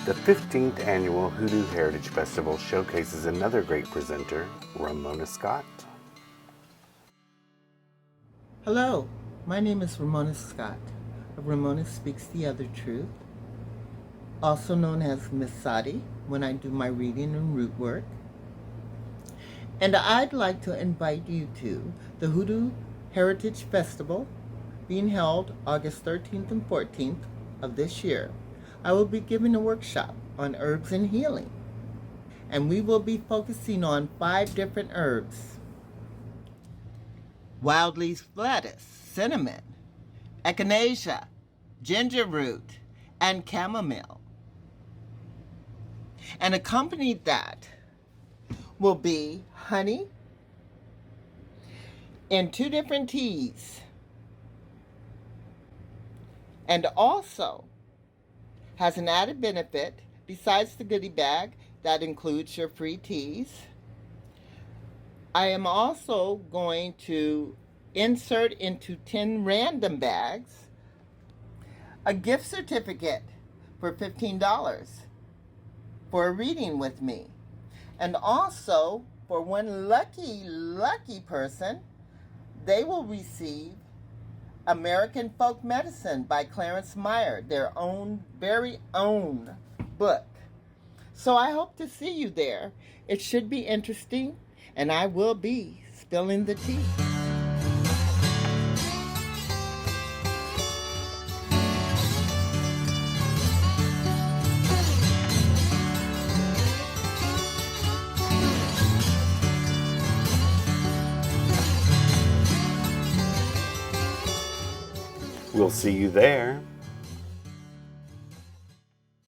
The 15th Annual Hoodoo Heritage Festival showcases another great presenter, Ramona Scott. Hello, my name is Ramona Scott of Ramona Speaks the Other Truth, also known as Miss Sadi when I do my reading and root work. And I'd like to invite you to the Hoodoo Heritage Festival being held August 13th and 14th of this year. I will be giving a workshop on herbs and healing, and we will be focusing on 5 different herbs: wild leaf lettuce, cinnamon, echinacea, ginger root, and chamomile. And accompanied that will be honey in 2 different teas, and also has an added benefit besides the goodie bag that includes your free teas. I am also going to insert into 10 random bags a gift certificate for $15 for a reading with me. And also, for one lucky person, they will receive American Folk Medicine by Clarence Meyer, their very own book. So I hope to see you there. It should be interesting, and I will be spilling the tea. We'll see you there.